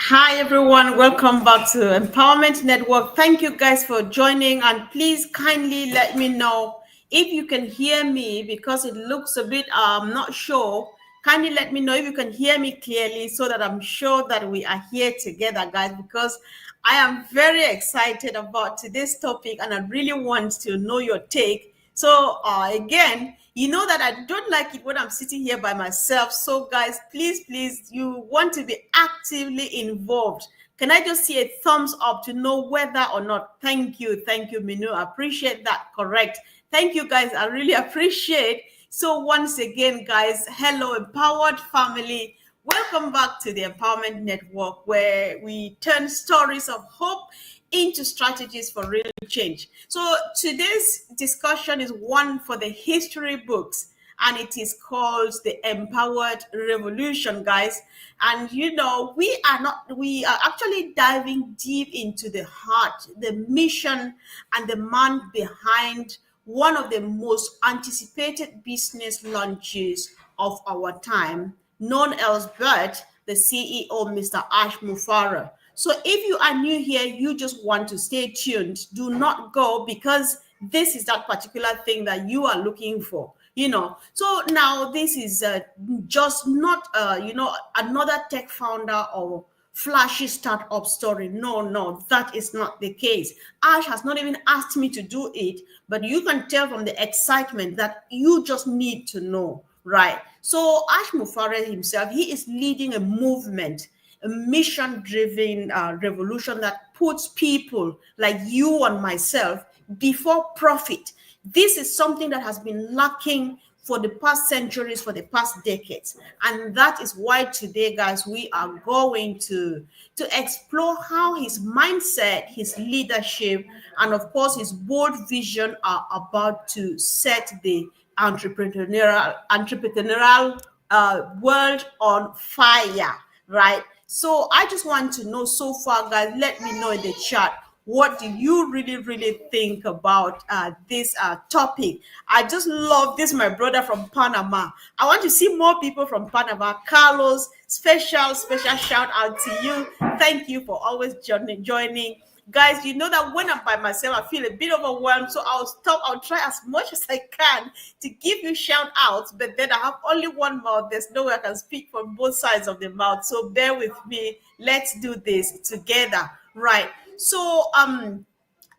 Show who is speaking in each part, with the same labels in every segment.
Speaker 1: Hi everyone, welcome back to Empowerment Network. Thank you guys for joining, and please kindly let me know if you can hear me because it looks a bit not sure. Kindly let me know if you can hear me clearly so that I'm sure that we are here together, guys, because I am very excited about today's topic and I really want to know your take. So again, you know that I don't like it when I'm sitting here by myself. So guys, please, you want to be actively involved. Can I just see a thumbs up to know whether or not? Thank you, Minu. I appreciate that. Correct. Thank you, guys. I really appreciate. So once again, guys, hello, empowered family. Welcome back to the Empowerment Network, where we turn stories of hope into strategies for real change. So today's discussion is one for the history books, and it is called the Empowered Revolution, guys. And we are actually diving deep into the heart, the mission, and the man behind one of the most anticipated business launches of our time, none else but the CEO, Mr. Ash Mufareh. So if you are new here, you just want to stay tuned. Do not go because this is that particular thing that you are looking for. So now this is just not another tech founder or flashy startup story. No, that is not the case. Ash has not even asked me to do it, but you can tell from the excitement that you just need to know, right? So Ash Mufareh himself, he is leading a movement, a mission-driven revolution that puts people like you and myself before profit. This is something that has been lacking for the past centuries, for the past decades. And that is why today, guys, we are going to explore how his mindset, his leadership, and of course, his bold vision are about to set the entrepreneurial world on fire, right? So I just want to know so far, guys, let me know in the chat. What do you really think about this topic? I just love this, my brother from Panama. I want to see more people from Panama. Carlos, special shout out to you. Thank you for always joining. Guys, you know that when I'm by myself, I feel a bit overwhelmed. So I'll try as much as I can to give you shout outs, but then I have only one mouth. There's no way I can speak from both sides of the mouth. So bear with me. Let's do this together. Right. So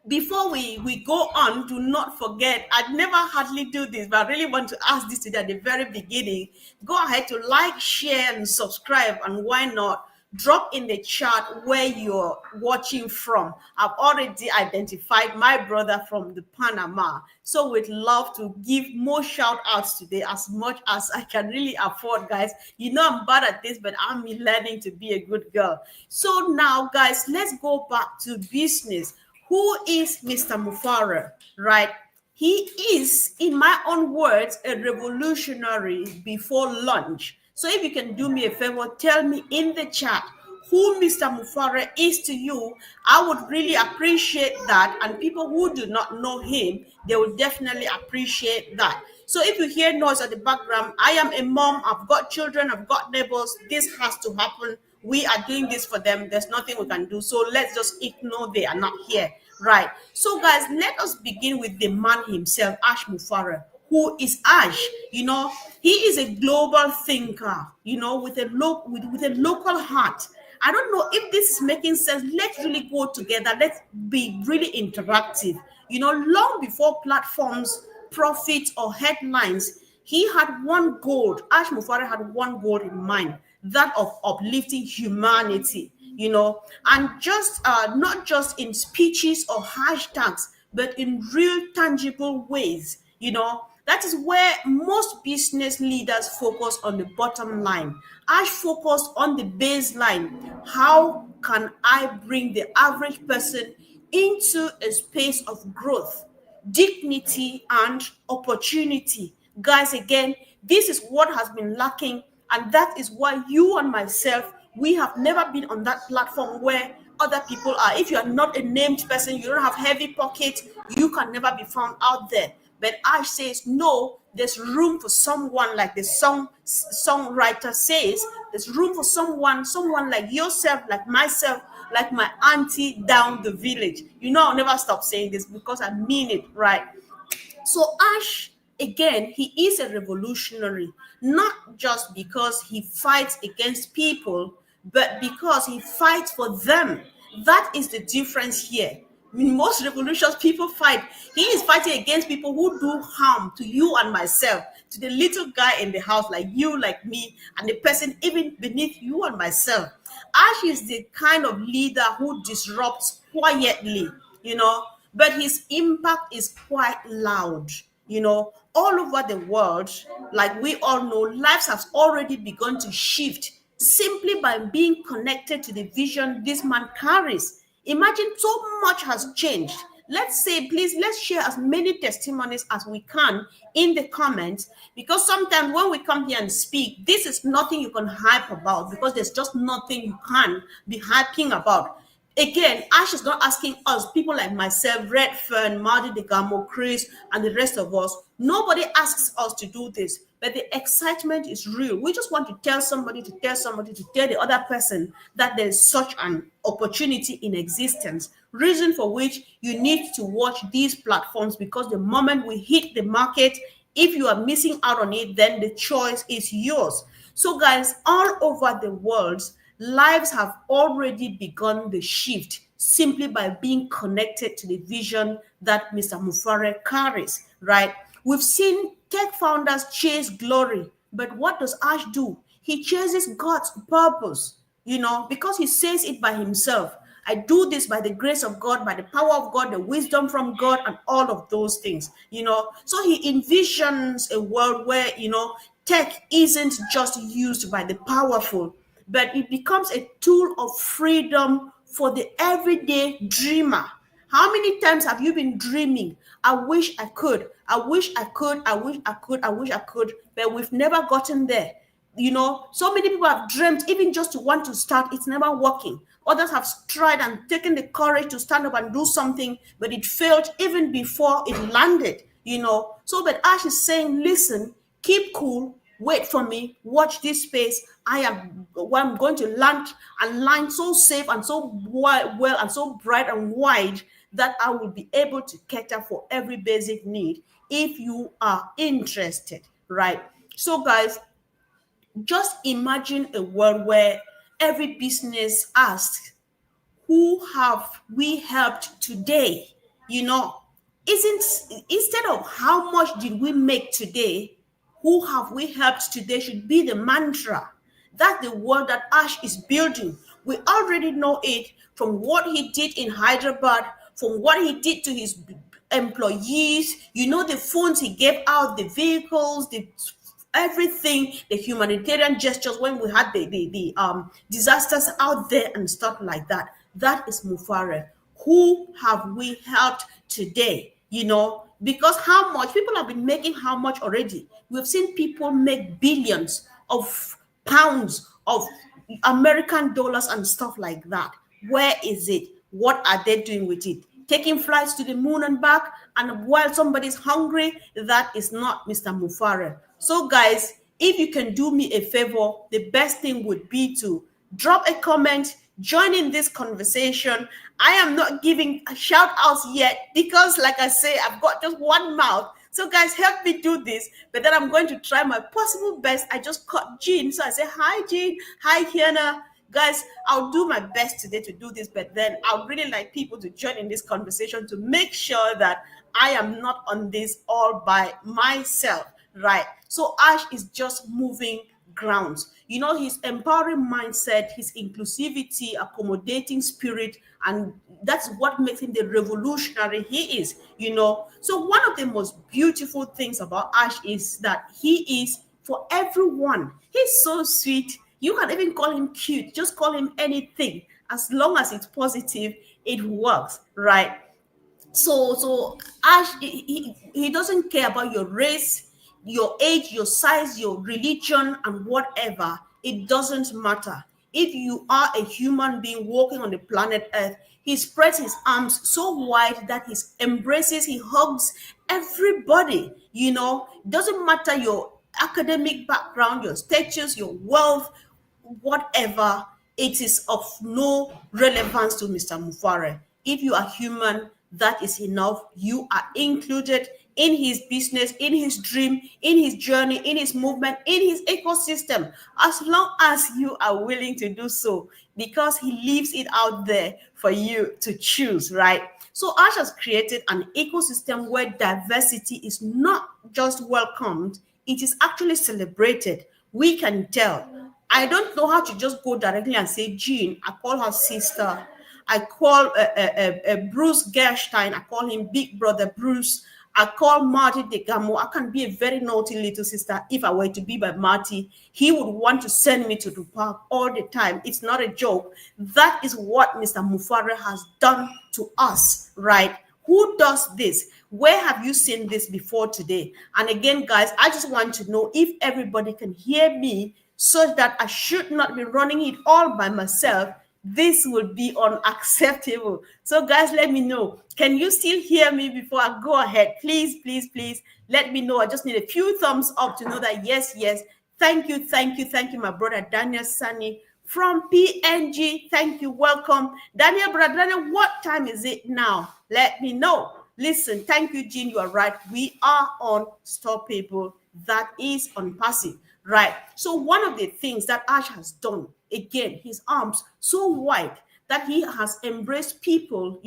Speaker 1: before we go on, do not forget, I never hardly do this, but I really want to ask this today at the very beginning. Go ahead to like, share, and subscribe, and why not drop in the chat where you're watching from. I've already identified my brother from the Panama, so we'd love to give more shout outs today as much as I can really afford, guys. You know I'm bad at this, but I'm learning to be a good girl. So now, guys, let's go back to business. Who is Mr. Mufareh, right? He is, in my own words, a revolutionary before lunch. So if you can do me a favor, tell me in the chat who Mr. Mufareh is to you. I would really appreciate that. And people who do not know him, they will definitely appreciate that. So if you hear noise at the background, I am a mom, I've got children, I've got neighbors. This has to happen. We are doing this for them. There's nothing we can do. So let's just ignore they are not here. Right. So, guys, let us begin with the man himself, Ash Mufareh. Who is Ash? He is a global thinker, with a local heart. I don't know if this is making sense. Let's really go together. Let's be really interactive. Long before platforms, profits, or headlines, he had one goal. Ash Mufareh had one goal in mind, that of uplifting humanity, and just not just in speeches or hashtags, but in real tangible ways. That is where most business leaders focus on the bottom line. Ash focused on the baseline. How can I bring the average person into a space of growth, dignity, and opportunity? Guys, again, this is what has been lacking, and that is why you and myself, we have never been on that platform where other people are. If you are not a named person, you don't have heavy pockets, you can never be found out there. But Ash says, no, there's room for someone, like the songwriter says, There's room for someone like yourself, like myself, like my auntie down the village. I'll never stop saying this because I mean it, right? So Ash, again, he is a revolutionary, not just because he fights against people, but because he fights for them. That is the difference here. In most revolutions, people fight. He is fighting against people who do harm to you and myself, to the little guy in the house, like you, like me, and the person even beneath you and myself. Ash is the kind of leader who disrupts quietly, you know, but his impact is quite loud, all over the world. Like we all know, lives have already begun to shift simply by being connected to the vision this man carries. Imagine so much has changed. Let's say, please, let's share as many testimonies as we can in the comments, because sometimes when we come here and speak, this is nothing you can hype about, because there's just nothing you can be hyping about. Again, Ash is not asking us, people like myself, Redfern, Marty Degamo, Chris, and the rest of us. Nobody asks us to do this, but the excitement is real. We just want to tell somebody, to tell somebody, to tell the other person that there's such an opportunity in existence. Reason for which you need to watch these platforms, because the moment we hit the market, if you are missing out on it, then the choice is yours. So, guys, all over the world, lives have already begun the shift simply by being connected to the vision that Mr. Mufareh carries, right? We've seen tech founders chase glory, but what does Ash do? He chases God's purpose, because he says it by himself. I do this by the grace of God, by the power of God, the wisdom from God, and all of those things. So he envisions a world where, tech isn't just used by the powerful, but it becomes a tool of freedom for the everyday dreamer. How many times have you been dreaming? I wish I could. I wish I could. I wish I could. I wish I could. But we've never gotten there. So many people have dreamt, even just to want to start, it's never working. Others have tried and taken the courage to stand up and do something, but it failed even before it landed. So, but Ash is saying, listen, keep cool, wait for me, watch this space. I'm going to land and line so safe and so well and so bright and wide that I will be able to cater for every basic need if you are interested, right? So, guys, just imagine a world where every business asks, who have we helped today? Isn't Instead of how much did we make today, who have we helped today should be the mantra. That's the world that Ash is building. We already know it from what he did in Hyderabad, from what he did to his employees, the phones he gave out, the vehicles, the everything, the humanitarian gestures when we had the disasters out there and stuff like that. That is Mufareh. Who have we helped today? Because how much people have been making, how much already? We've seen people make billions of pounds, of American dollars and stuff like that. Where is it? What are they doing with it? Taking flights to the moon and back, and while somebody's hungry, that is not Mr. Mufareh. So, guys, if you can do me a favor, the best thing would be to drop a comment, join in this conversation. I am not giving shout outs yet because, like I say, I've got just one mouth. So, guys, help me do this. But then I'm going to try my possible best. I just caught Jean. So I say, hi, Jean. Hi, Kiana. Guys, I'll do my best today to do this, but then I'd really like people to join in this conversation to make sure that I am not on this all by myself, right? So Ash is just moving grounds. His empowering mindset, his inclusivity, accommodating spirit, and that's what makes him the revolutionary he is. So one of the most beautiful things about Ash is that he is for everyone. He's so sweet. You can even call him cute. Just call him anything. As long as it's positive, it works, right? So Ash, he doesn't care about your race, your age, your size, your religion, and whatever. It doesn't matter. If you are a human being walking on the planet Earth, he spreads his arms so wide that he embraces, he hugs everybody. Doesn't matter your academic background, your status, your wealth, whatever, it is of no relevance to Mr. Mufareh. If you are human, that is enough. You are included in his business, in his dream, in his journey, in his movement, in his ecosystem, as long as you are willing to do so, because he leaves it out there for you to choose, right? So Ash has created an ecosystem where diversity is not just welcomed, it is actually celebrated. We can tell. I don't know how to just go directly and say Jean. I call her sister. I call Bruce Gerstein. I call him Big Brother Bruce. I call Marty DeGamo. I can be a very naughty little sister. If I were to be by Marty, he would want to send me to the park all the time. It's not a joke. That is what Mr. Mufareh has done to us, right? Who does this? Where have you seen this before today? And again, guys, I just want to know if everybody can hear me so that I should not be running it all by myself. This will be unacceptable. So, guys, let me know. Can you still hear me before I go ahead? Please, please, please let me know. I just need a few thumbs up to know that yes, yes. Thank you, thank you, thank you, my brother Daniel Sani from PNG. Thank you, welcome. Daniel, brother Daniel, what time is it now? Let me know. Listen, thank you, Jean. You are right. We are unstoppable. That is on passive. Right. So one of the things that Ash has done, again, his arms so wide that he has embraced people,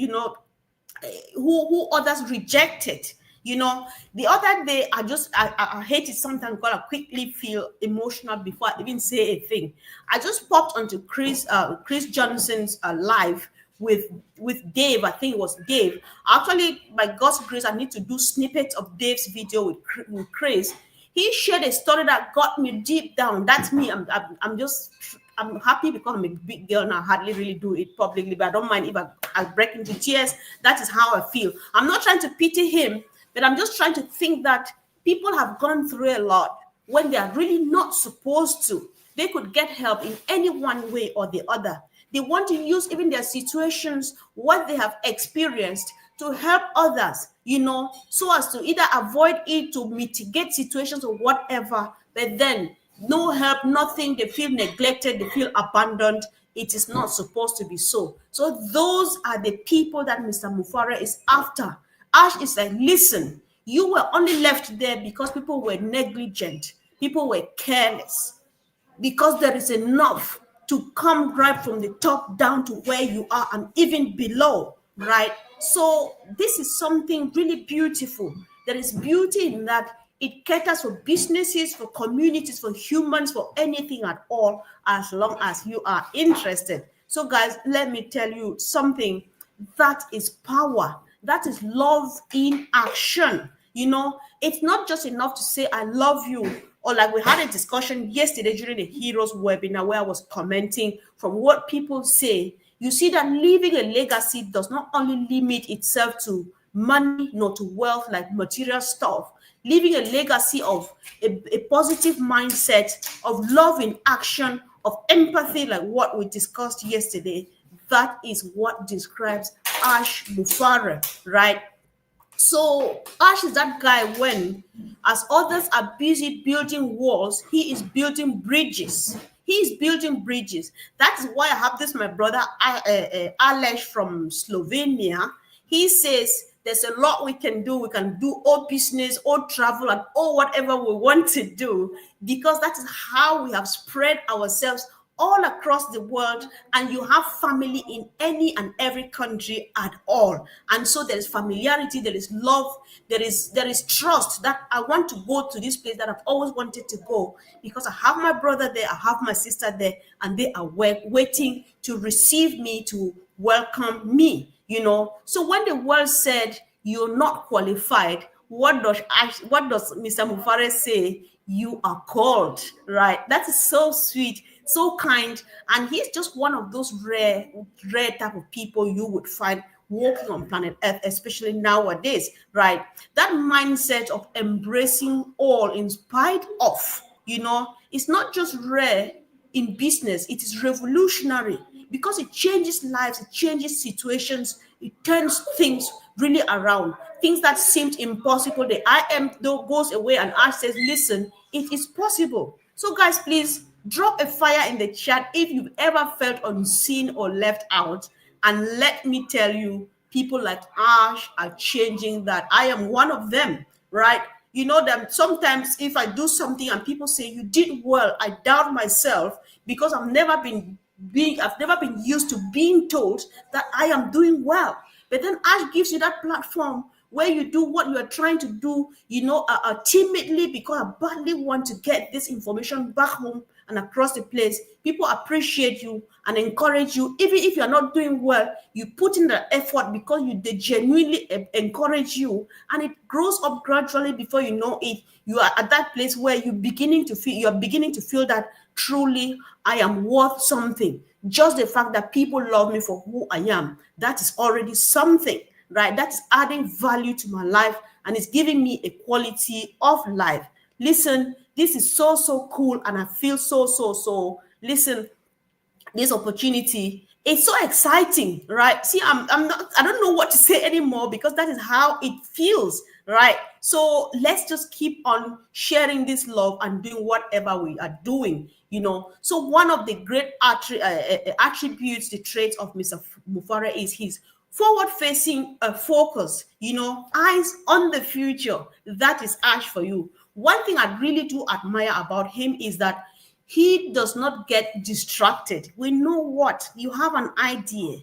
Speaker 1: who others rejected. The other day, I hate it sometimes because I quickly feel emotional before I even say a thing. I just popped onto Chris Johnson's live with Dave. I think it was Dave. Actually, by God's grace, I need to do snippets of Dave's video with Chris. He shared a story that got me deep down. That's me. I'm happy because I'm a big girl and I hardly really do it publicly, but I don't mind if I break into tears. That is how I feel. I'm not trying to pity him, but I'm just trying to think that people have gone through a lot when they are really not supposed to. They could get help in any one way or the other. They want to use even their situations, what they have experienced, to help others, so as to either avoid it, to mitigate situations or whatever. But then no help, nothing. They feel neglected, they feel abandoned. It is not supposed to be so. So those are the people that Mr. Mufareh is after. Ash is like, listen, you were only left there because people were negligent, people were careless, because there is enough to come right from the top down to where you are and even below, right? So this is something really beautiful. There is beauty in that. It caters for businesses, for communities, for humans, for anything at all, as long as you are interested. So guys, let me tell you something. That is power. That is love in action. It's not just enough to say I love you, or like we had a discussion yesterday during the Heroes webinar where I was commenting from what people say. You see that leaving a legacy does not only limit itself to money nor to wealth, like material stuff. Leaving a legacy of a positive mindset, of love in action, of empathy, like what we discussed yesterday. That is what describes Ash Mufareh, right? So Ash is that guy when, as others are busy building walls, he is building bridges. He is building bridges. That is why I have this, my brother Alesh from Slovenia. He says there's a lot we can do. We can do all business, all travel, and all whatever we want to do, because that is how we have spread ourselves all across the world, and you have family in any and every country at all. And so there is familiarity, there is love, there is trust that I want to go to this place that I've always wanted to go, because I have my brother there, I have my sister there, and they are waiting to receive me, to welcome me. So when the world said you're not qualified, what does Mr. Mufareh say? You are called, right? That is so sweet, so kind, and he's just one of those rare type of people you would find walking on planet Earth, especially nowadays, right? That mindset of embracing all in spite of, it's not just rare in business, it is revolutionary, because it changes lives, it changes situations, it turns things really around. Things that seemed impossible, the I am though goes away, and Ash says, listen, it is possible. So guys, please Drop a fire in the chat if you've ever felt unseen or left out. And let me tell you, people like Ash are changing that. I am one of them, right? You know that sometimes if I do something and people say you did well, I doubt myself because I've never been used to being told that I am doing well. But then Ash gives you that platform where you do what you are trying to do, timidly, because I badly want to get this information back home and across the place. People appreciate you and encourage you. Even if you're not doing well, you put in the effort because they genuinely encourage you, and it grows up gradually. Before you know it, you are at that place where you're beginning to feel that truly I am worth something. Just the fact that people love me for who I am, that is already something, right? That's adding value to my life and it's giving me a quality of life. Listen, this is so cool, and I feel so. Listen, this opportunity is so exciting, right? See, I don't know what to say anymore because that is how it feels, right? So let's just keep on sharing this love and doing whatever we are doing. So one of the great attributes, the traits of Mr. Mufareh is his forward-facing focus, eyes on the future. That is Ash for you. One thing I really do admire about him is that he does not get distracted. We know what you have an idea.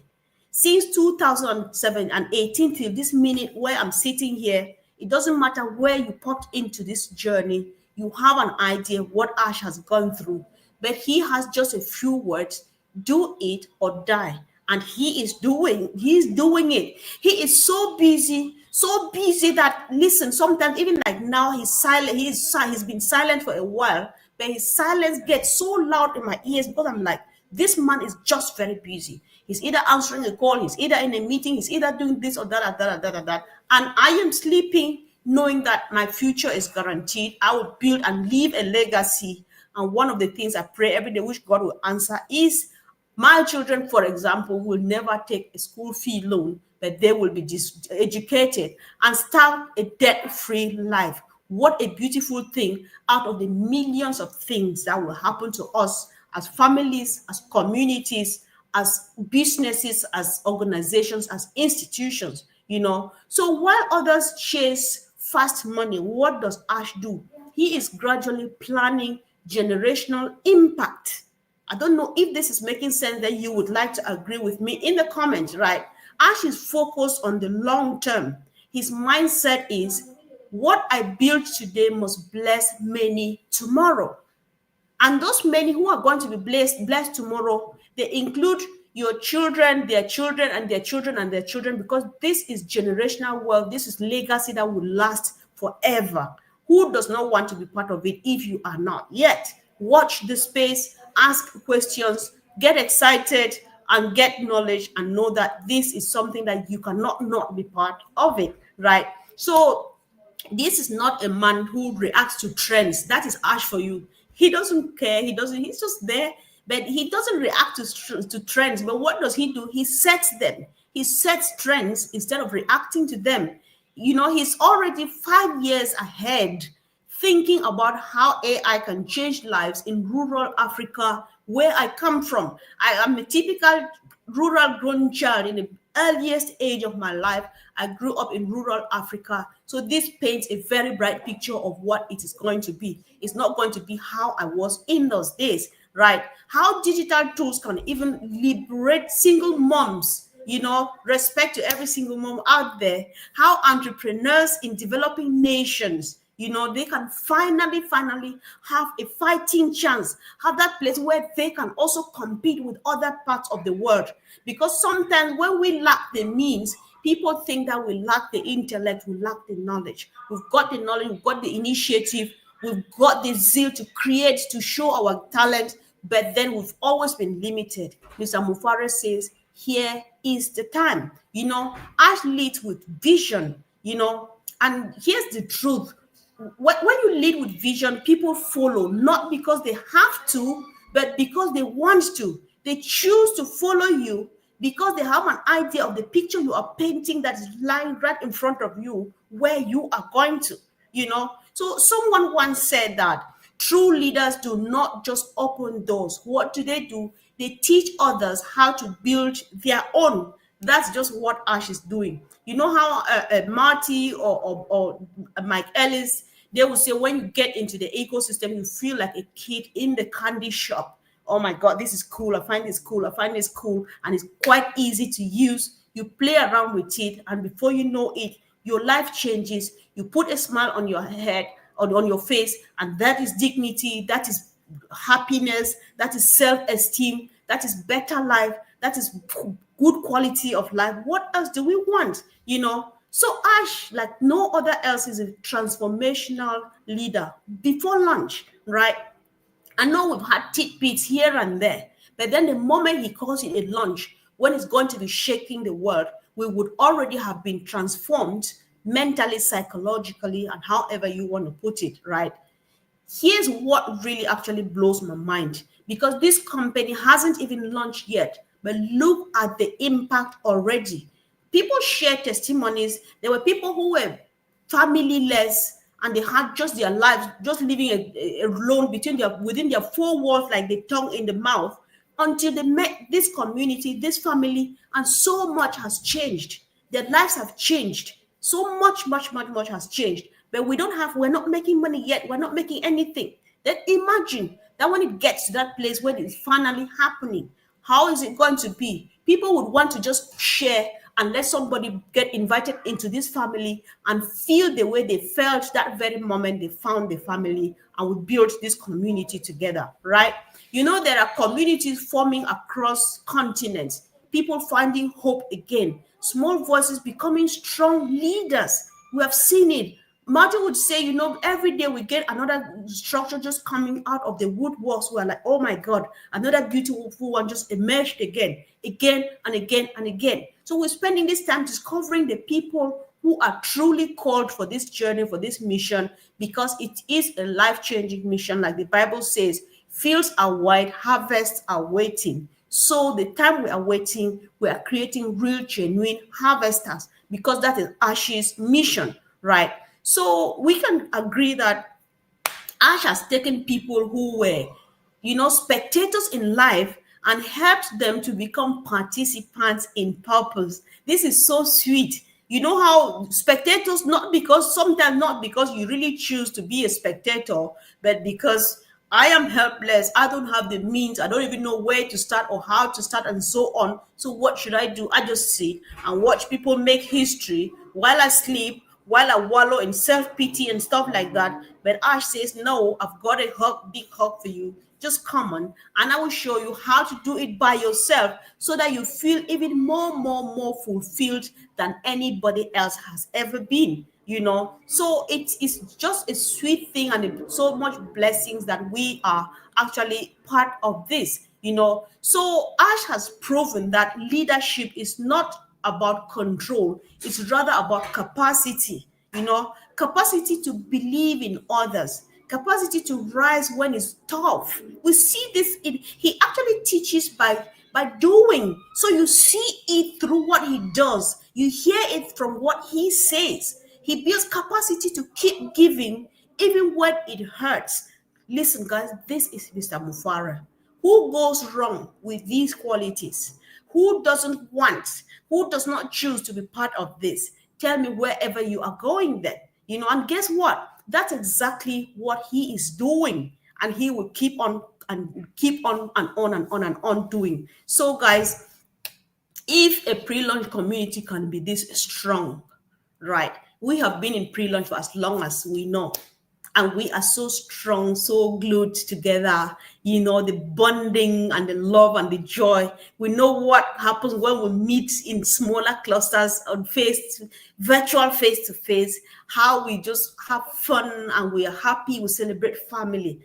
Speaker 1: Since 2007 and 18 till this minute where I'm sitting here, it doesn't matter where you popped into this journey, you have an idea what Ash has gone through. But he has just a few words: do it or die. And he's doing it. He is so busy that, listen, sometimes even like now he's silent, he's been silent for a while, but his silence gets so loud in my ears because I'm like, this man is just very busy. He's either answering a call, he's either in a meeting, he's either doing this or that, or that, or that, or that. And I am sleeping knowing that my future is guaranteed. I will build and leave a legacy. And one of the things I pray every day, which God will answer, is my children, for example, will never take a school fee loan, but they will be educated and start a debt-free life. What a beautiful thing out of the millions of things that will happen to us as families, as communities, as businesses, as organizations, as institutions, So while others chase fast money, what does Ash do? He is gradually planning generational impact. I don't know if this is making sense, that you would like to agree with me in the comments, right? Ash is focused on the long term. His mindset is, what I build today must bless many tomorrow. And those many who are going to be blessed tomorrow, they include your children, their children, and their children, and their children, because this is generational wealth. This is legacy that will last forever. Who does not want to be part of it if you are not yet? Watch the space, ask questions, get excited, and get knowledge, and know that this is something that you cannot not be part of it, right? So this is not a man who reacts to trends. That is Ash for you. He doesn't care. He's just there, but he doesn't react to trends. But what does he do? He sets them. He sets trends instead of reacting to them. He's already 5 years ahead, thinking about how AI can change lives in rural Africa, where I come from. I am a typical rural grown child. In the earliest age of my life, I grew up in rural Africa. So this paints a very bright picture of what it is going to be. It's not going to be how I was in those days, right? How digital tools can even liberate single moms, respect to every single mom out there. How entrepreneurs in developing nations, they can finally have a fighting chance, have that place where they can also compete with other parts of the world. Because sometimes when we lack the means, people think that we lack the intellect, we lack the knowledge. We've got the knowledge, we've got the initiative, we've got the zeal to create, to show our talent, but then we've always been limited. Mr. Mufareh says, here is the time. Ash leads with vision, and here's the truth. When you lead with vision, people follow, not because they have to, but because they want to. They choose to follow you because they have an idea of the picture you are painting that is lying right in front of you, where you are going to, So someone once said that True leaders do not just open doors. What do? They teach others how to build their own. That's just what Ash is doing. You know how Marty or Mike Ellis, they will say when you get into the ecosystem, you feel like a kid in the candy shop. Oh my God, this is cool. I find this cool. I find this cool. And it's quite easy to use. You play around with it, and before you know it, your life changes. You put a smile on your head, on your face, and that is dignity, that is happiness, that is self-esteem, that is better life, that is good quality of life. What else do we want? So Ash, like no other else, is a transformational leader. Before lunch, right? I know we've had tidbits here and there, but then the moment he calls it a lunch, when it's going to be shaking the world, we would already have been transformed mentally, psychologically, and however you want to put it, right? Here's what really actually blows my mind, because this company hasn't even launched yet, but look at the impact already. People share testimonies. There were people who were familyless, and they had just their lives, just living alone within their four walls, like the tongue in the mouth, until they met this community, this family, and so much has changed. Their lives have changed. So much, much, much, much has changed. But we're not making money yet. We're not making anything. Then imagine that when it gets to that place where it's finally happening, how is it going to be? People would want to just share and let somebody get invited into this family and feel the way they felt that very moment they found the family and we built this community together, right? There are communities forming across continents, people finding hope again, small voices becoming strong leaders. We have seen it. Martin would say, every day we get another structure just coming out of the woodworks. We're like, oh my God, another beautiful one just emerged again and again and again. So we're spending this time discovering the people who are truly called for this journey, for this mission, because it is a life-changing mission. Like the Bible says, fields are wide, harvests are waiting. So the time we are waiting, we are creating real, genuine harvesters, because that is Ash's mission, right? So we can agree that Ash has taken people who were, spectators in life and helped them to become participants in purpose. This is so sweet. You know how spectators, sometimes not because you really choose to be a spectator, but because I am helpless. I don't have the means. I don't even know where to start or how to start and so on. So what should I do? I just sit and watch people make history while I sleep, while I wallow in self-pity and stuff like that. But Ash says, no, I've got a big hug for you. Just come on, and I will show you how to do it by yourself so that you feel even more fulfilled than anybody else has ever been. So it is just a sweet thing, and so much blessings that we are actually part of this. So Ash has proven that leadership is not about control, it's rather about capacity to believe in others, capacity to rise when it's tough. We see this he actually teaches by doing. So you see it through what he does, you hear it from what he says. He builds capacity to keep giving even when it hurts. Listen, guys, this is Mr. Mufareh. Who goes wrong with these qualities? Who doesn't want, who does not choose to be part of this? Tell me wherever you are going then. And guess what? That's exactly what he is doing. And he will keep on and keep on and on and on and on doing. So, guys, if a pre-launch community can be this strong, right? We have been in pre-launch for as long as we know. And we are so strong, so glued together, the bonding and the love and the joy. We know what happens when we meet in smaller clusters on virtual face to face, how we just have fun and we are happy, we celebrate family.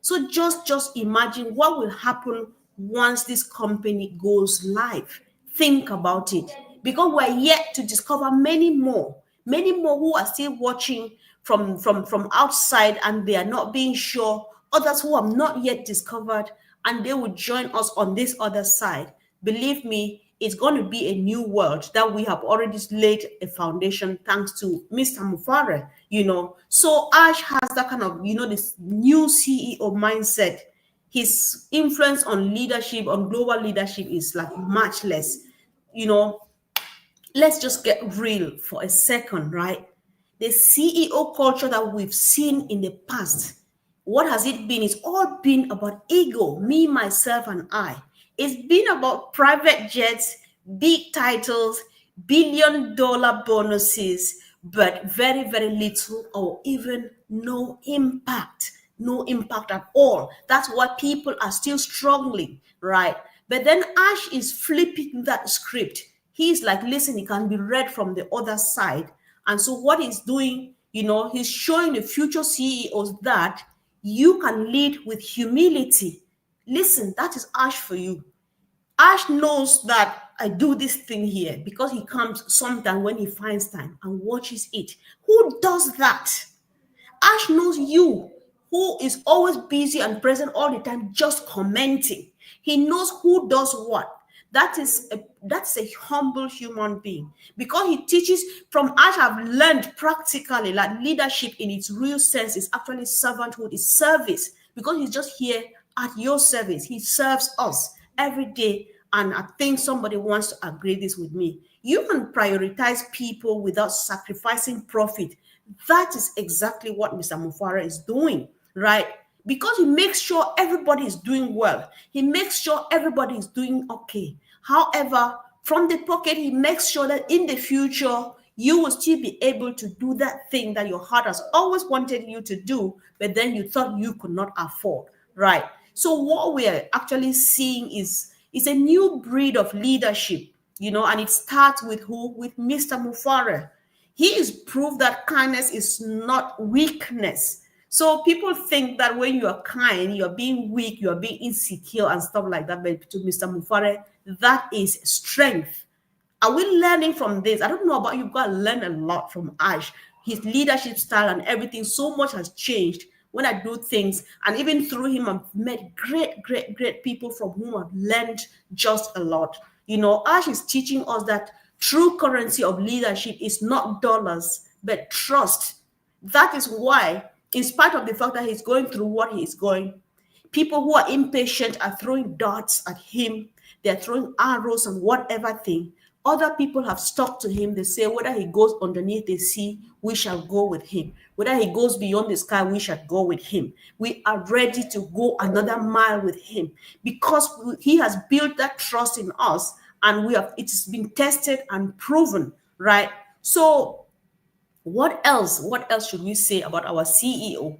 Speaker 1: So just imagine what will happen once this company goes live. Think about it, because we're yet to discover many more who are still watching from outside, and they are not being sure. Others who have not yet discovered, and they will join us on this other side. Believe me, it's going to be a new world that we have already laid a foundation thanks to Mr. Mufareh, So Ash has that kind of, this new CEO mindset. His influence on leadership, on global leadership, is like matchless. You know, let's just get real for a second, right? The CEO culture that we've seen in the past, what has it been? It's all been about ego, me, myself, and I. It's been about private jets, big titles, billion-dollar bonuses, but very, very little or even no impact. No impact at all. That's why people are still struggling, right? But then Ash is flipping that script. He's like, listen, it can be read from the other side. And so what he's doing, he's showing the future CEOs that you can lead with humility. Listen, that is Ash for you. Ash knows that I do this thing here because he comes sometime when he finds time and watches it. Who does that? Ash knows you, who is always busy and present all the time, just commenting. He knows who does what. That's a humble human being because he teaches from Ash. I've learned practically that leadership in its real sense is actually servanthood, is service, because he's just here at your service. He serves us every day. And I think somebody wants to agree this with me. You can prioritize people without sacrificing profit. That is exactly what Mr. Mufareh is doing, right? Because he makes sure everybody is doing well. He makes sure everybody is doing okay. However, from the pocket, he makes sure that in the future, you will still be able to do that thing that your heart has always wanted you to do, but then you thought you could not afford, right? So what we are actually seeing is a new breed of leadership, and it starts with who? With Mr. Mufareh. He is proof that kindness is not weakness. So people think that when you are kind, you're being weak, you're being insecure and stuff like that. But to Mr. Mufareh, that is strength. Are we learning from this? I don't know about you, you've got to learn a lot from Ash. His leadership style and everything, so much has changed when I do things. And even through him, I've met great, great, great people from whom I've learned just a lot. Ash is teaching us that true currency of leadership is not dollars, but trust. That is why, in spite of the fact that he's going through what he's going, people who are impatient are throwing darts at him. They're throwing arrows and whatever thing. Other people have stuck to him. They say, whether he goes underneath the sea, we shall go with him. Whether he goes beyond the sky, we shall go with him. We are ready to go another mile with him because he has built that trust in us, and it's been tested and proven, right? So what else should we say about our CEO?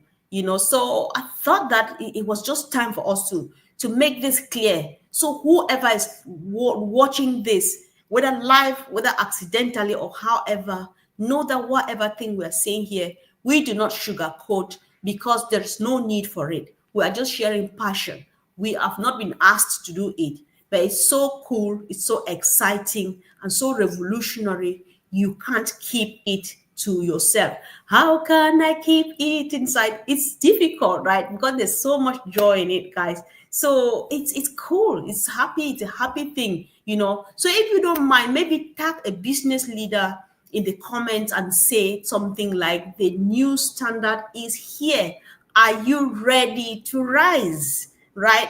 Speaker 1: So I thought that it was just time for us to make this clear. So whoever is watching this, whether live, whether accidentally or however, know that whatever thing we are saying here, we do not sugarcoat, because there's no need for it. We are just sharing passion. We have not been asked to do it, but it's so cool, it's so exciting and so revolutionary. You can't keep it to yourself. How can I keep it inside? It's difficult, right? Because there's so much joy in it, guys. So it's cool. It's happy. It's a happy thing, So if you don't mind, maybe tag a business leader in the comments and say something like, the new standard is here. Are you ready to rise? Right?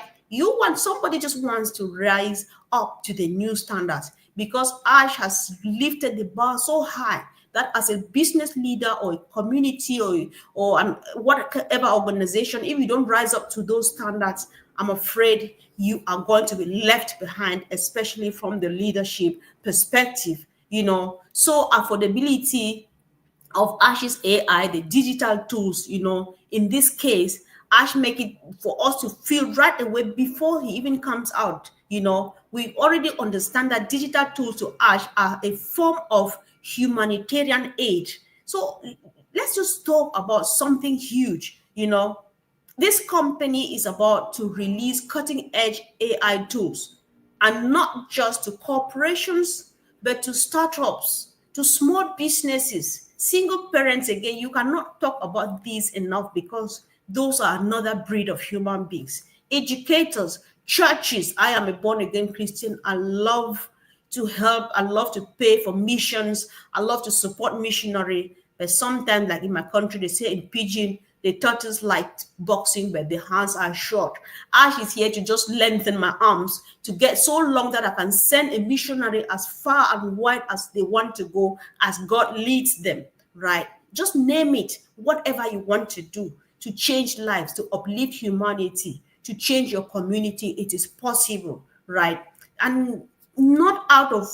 Speaker 1: Somebody just wants to rise up to the new standards, because Ash has lifted the bar so high that as a business leader or a community or whatever organization, if you don't rise up to those standards, I'm afraid you are going to be left behind, especially from the leadership perspective. So affordability of Ash's AI, the digital tools, in this case, Ash make it for us to feel right away before he even comes out. We already understand that digital tools to Ash are a form of humanitarian aid. So let's just talk about something huge. This company is about to release cutting edge AI tools, and not just to corporations, but to startups, to small businesses, single parents. Again, you cannot talk about these enough, because those are another breed of human beings. Educators, churches. I am a born again Christian. I love to help. I love to pay for missions. I love to support missionary. But sometimes, like in my country, they say in pidgin, the tortoise like boxing, but the hands are short. Ash is here to just lengthen my arms to get so long that I can send a missionary as far and wide as they want to go, as God leads them, right? Just name it, whatever you want to do to change lives, to uplift humanity, to change your community. It is possible, right? And not out of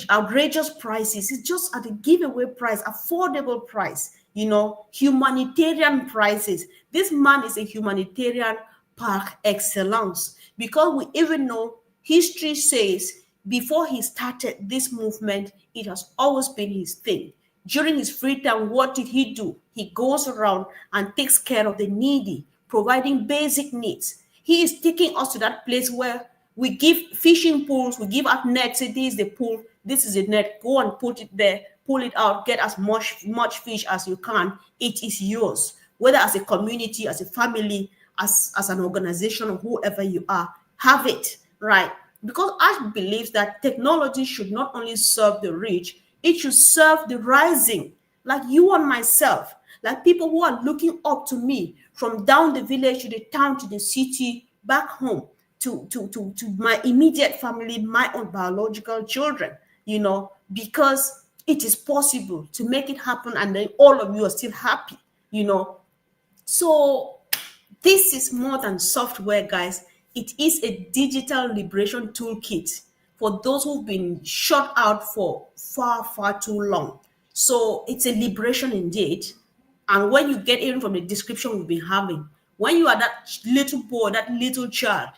Speaker 1: outrageous prices. It's just at a giveaway price, affordable price, humanitarian prices. This man is a humanitarian par excellence, because we even know history says before he started this movement, it has always been his thing. During his free time, what did he do? He goes around and takes care of the needy, providing basic needs. He is taking us to that place where we give fishing pools, we give out nets. Say, this is the pool, this is the net. Go and put it there, pull it out, get as much fish as you can. It is yours. Whether as a community, as a family, as an organization, or whoever you are, have it, right? Because I believe that technology should not only serve the rich, it should serve the rising, like you and myself, like people who are looking up to me from down the village to the town to the city, back home, to my immediate family, my own biological children, because it is possible to make it happen, and then all of you are still happy. So this is more than software, guys. It is a digital liberation toolkit for those who've been shut out for far, far too long. So it's a liberation indeed. And when you get in from the description we've been having, when you are that little boy, that little child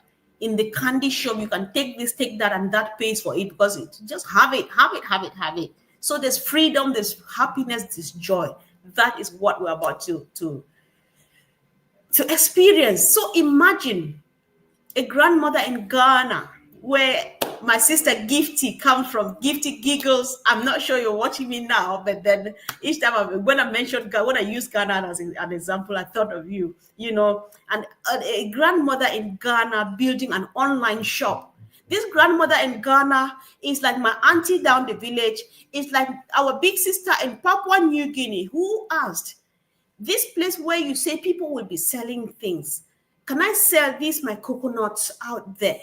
Speaker 1: in the candy shop, you can take this, take that, and that pays for it, because it just have it, have it, have it, have it. So there's freedom, there's happiness, there's joy. That is what we're about to experience. So imagine a grandmother in Ghana, where my sister Gifty comes from. Gifty giggles. I'm not sure you're watching me now, but then each time when I use Ghana as an example, I thought of you, and a grandmother in Ghana building an online shop. This grandmother in Ghana is like my auntie down the village. It's like our big sister in Papua New Guinea who asked, this place where you say people will be selling things, can I sell my coconuts out there?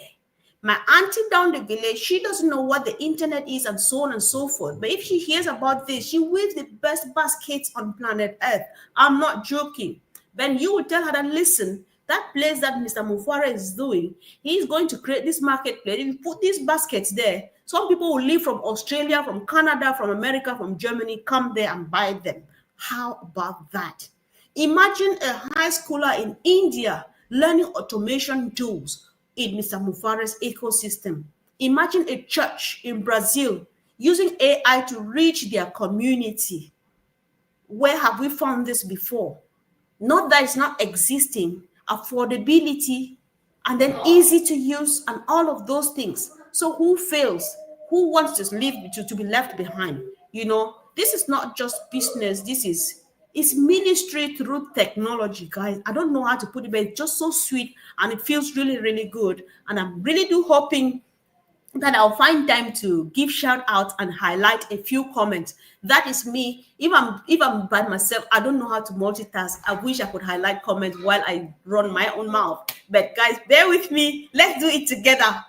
Speaker 1: My auntie down the village, she doesn't know what the internet is and so on and so forth. But if she hears about this, she weaves the best baskets on planet Earth. I'm not joking. Then you will tell her that, listen, that place that Mr. Mufareh is doing, he's going to create this marketplace. If you put these baskets there, some people will leave from Australia, from Canada, from America, from Germany, come there and buy them. How about that? Imagine a high schooler in India learning automation tools in Mr. Mufareh's ecosystem. Imagine a church in Brazil using AI to reach their community. Where have we found this before? Not that it's not existing, affordability, and then easy to use, and all of those things. So who fails? Who wants to be left behind? This is not just business. It's ministry through technology, guys. I don't know how to put it, but it's just so sweet, and it feels really, really good. And I'm really hoping that I'll find time to give shout out and highlight a few comments. That is me. If I'm by myself, I don't know how to multitask. I wish I could highlight comments while I run my own mouth. But guys, bear with me. Let's do it together.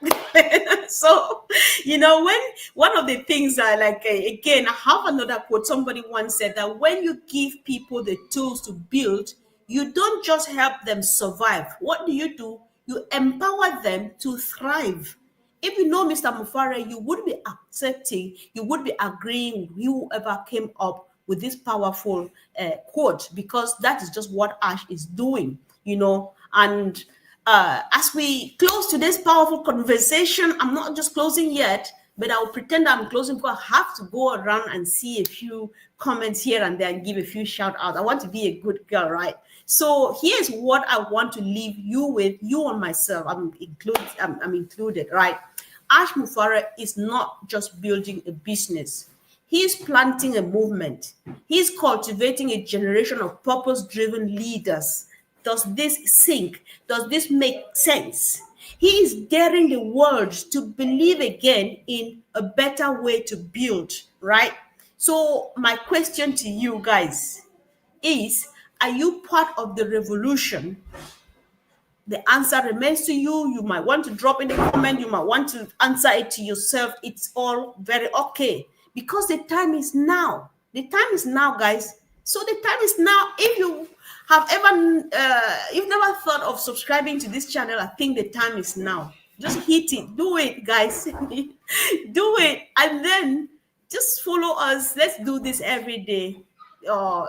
Speaker 1: So, when one of the things I like, again, I have another quote. Somebody once said that when you give people the tools to build, you don't just help them survive. What do? You empower them to thrive. If you know Mr. Mufareh, you would be accepting, you would be agreeing with whoever came up with this powerful quote, because that is just what Ash is doing, And as we close today's powerful conversation, I'm not just closing yet, but I'll pretend I'm closing, because I have to go around and see a few comments here and there and give a few shout outs. I want to be a good girl, right? So here's what I want to leave you with, you and myself. I'm included, right? Ash Mufareh is not just building a business. He's planting a movement. He's cultivating a generation of purpose-driven leaders. Does this sync? Does this make sense? He is daring the world to believe again in a better way to build, right? So, my question to you guys is, are you part of the revolution? The answer remains to you. You might want to drop in the comment. You might want to answer it to yourself. It's all very okay because the time is now. The time is now, guys. So the time is now. If you have ever, you've never thought of subscribing to this channel, I think the time is now. Just hit it. Do it, guys. Do it, and then just follow us. Let's do this every day. Uh,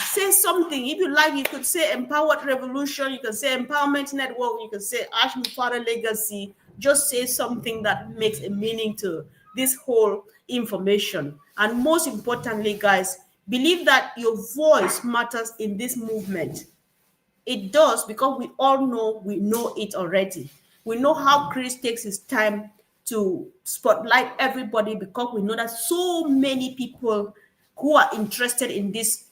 Speaker 1: Say something. If you like, you could say Empowered Revolution, you can say Empowerment Network, you can say Ash Mufareh Legacy. Just say something that makes a meaning to this whole information. And most importantly, guys, believe that your voice matters in this movement. It does, because we know it already. We know how Chris takes his time to spotlight everybody, because we know that so many people who are interested in this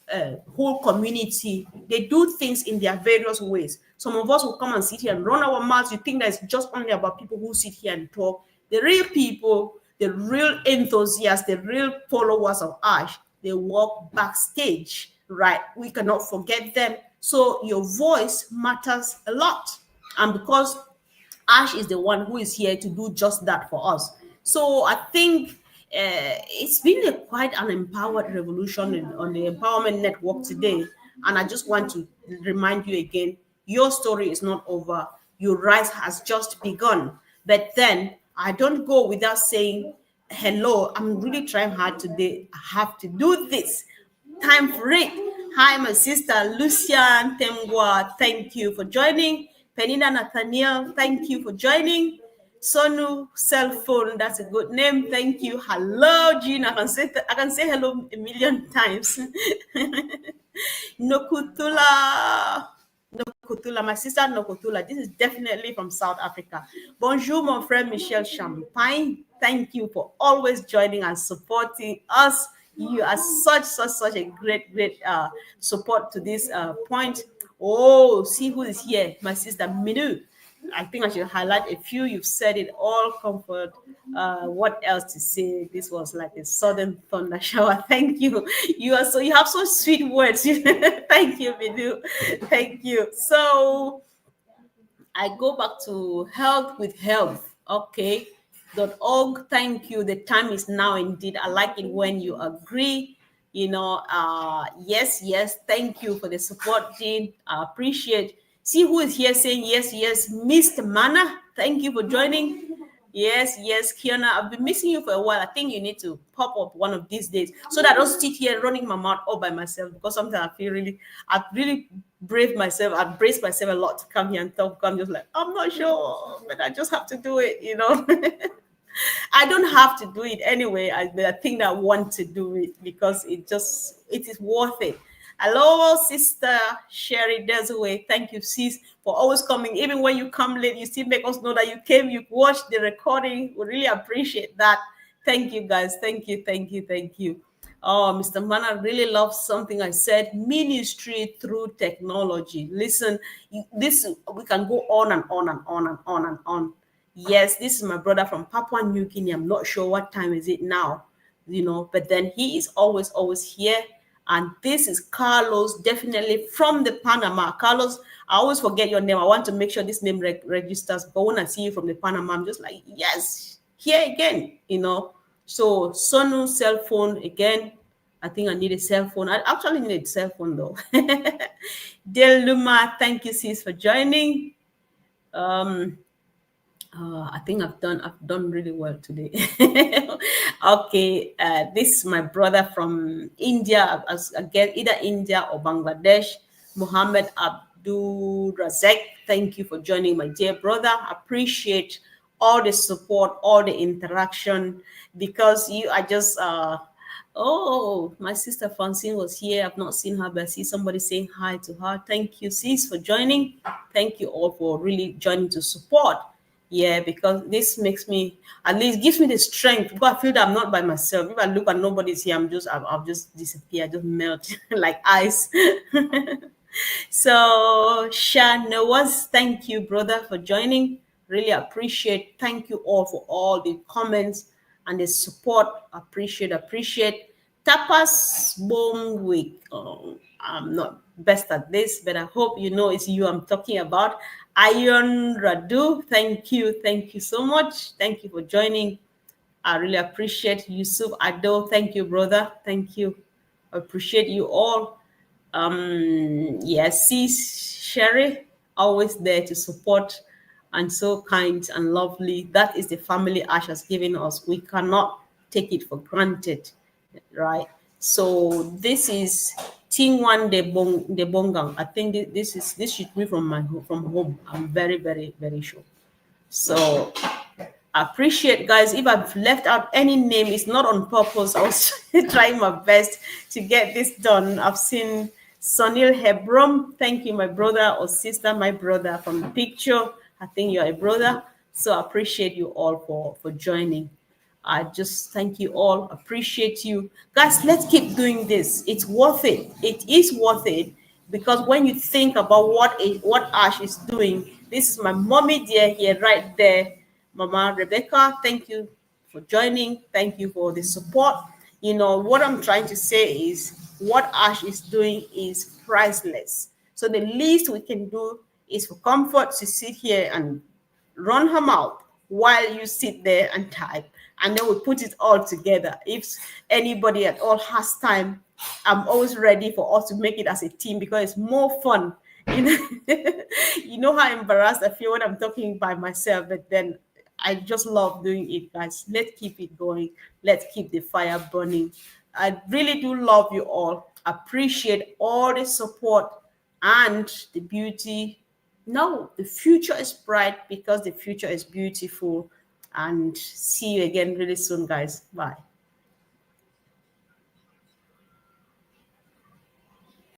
Speaker 1: whole community, they do things in their various ways. Some of us will come and sit here and run our mouths. You think that it's just only about people who sit here and talk. The real people, the real enthusiasts, the real followers of Ash, they walk backstage, right? We cannot forget them. So your voice matters a lot. And because Ash is the one who is here to do just that for us. So I think it's been quite an empowered revolution on the Empowerment Network today. And I just want to remind you again, your story is not over. Your rise has just begun. But then I don't go without saying, hello, I'm really trying hard today. I have to do this. Time for it. Hi, my sister Lucian Temwa. Thank you for joining. Penina Nathaniel, thank you for joining. Sonu Cell Phone, that's a good name. Thank you. Hello, Jean. I can say hello a million times. Nokutula. Nokutula, my sister Nokutula. This is definitely from South Africa. Bonjour, mon frère Michel Champagne. Thank you for always joining and supporting us. You are such a great support to this point. Oh, see who is here, my sister Minu. I think I should highlight a few. You've said it all. Comfort. What else to say? This was like a sudden thunder shower. Thank you. You have so sweet words. Thank you, Minu. Thank you. So I go back to Health with Health. Okay. .org. Thank you. The time is now indeed. I like it when you agree. Yes. Thank you for the support, Jean. I appreciate. See who is here saying yes. Mr. Mana, thank you for joining. Yes, Kiana, I've been missing you for a while. I think you need to pop up one of these days so that I don't sit here running my mouth all by myself, because sometimes I've really braved myself. I've braced myself a lot to come here and talk. I'm just like, I'm not sure, but I just have to do it. I don't have to do it anyway. I think I want to do it because it is worth it. Hello, sister Sherry Desaway. Thank you, sis, for always coming. Even when you come late, you still make us know that you came, you watched the recording. We really appreciate that. Thank you, guys. Thank you. Oh, Mr. Mana really loves something I said, ministry through technology. Listen, this we can go on and on and on and on and on. Yes, this is my brother from Papua New Guinea. I'm not sure what time is it now, but then he is always here. And this is Carlos, definitely from the Panama. Carlos, I always forget your name. I want to make sure this name registers. But when I see you from the Panama, I'm just like, yes, here again. So Sonu cell phone again. I think I need a cell phone. I actually need a cell phone though. Del Luma, thank you, sis, for joining. I think I've done really well today. Okay, this is my brother from India, again, either India or Bangladesh, Mohammed Abdul Razak. Thank you for joining, my dear brother. Appreciate all the support, all the interaction, because you are just oh, my sister Francine was here. I've not seen her, but I see somebody saying hi to her. Thank you, sis, for joining. Thank you all for really joining to support. Yeah, because this makes me, at least gives me the strength, because I feel that I'm not by myself. If I look and nobody's here, I'll just disappear, just melt like ice. So Shan Nawaz, thank you, brother, for joining. Really appreciate. Thank you all for all the comments and the support. Appreciate. Tapas Bone Week. I'm not best at this, but I hope you know it's you I'm talking about. Iron Radu, thank you so much. Thank you for joining. I really appreciate Yusuf Ado. Thank you, brother. Thank you. I appreciate you all. Yes, see Sherry, always there to support and so kind and lovely. That is the family Ash has given us. We cannot take it for granted, right? So this is Team One de Bongang. I think this should be from from home. I'm very sure. So appreciate, guys. If I've left out any name, it's not on purpose. I was trying my best to get this done. I've seen Sunil Hebron. Thank you, my brother or sister, my brother from the picture. I think you're a brother. So I appreciate you all for joining. I just thank you all. Appreciate you. Guys, let's keep doing this. It's worth it. It is worth it because when you think about what Ash is doing, this is my mommy dear here, right there. Mama Rebecca, thank you for joining. Thank you for the support. You know, what I'm trying to say is what Ash is doing is priceless. So the least we can do is for comfort to sit here and run her mouth while you sit there and type, and then we put it all together. If anybody at all has time, I'm always ready for us to make it as a team because it's more fun. You know, you know how embarrassed I feel when I'm talking by myself, but then I just love doing it, guys. Let's keep it going. Let's keep the fire burning. I really do love you all. Appreciate all the support and the beauty. No, the future is bright because the future is beautiful. And see you again really soon, guys. Bye.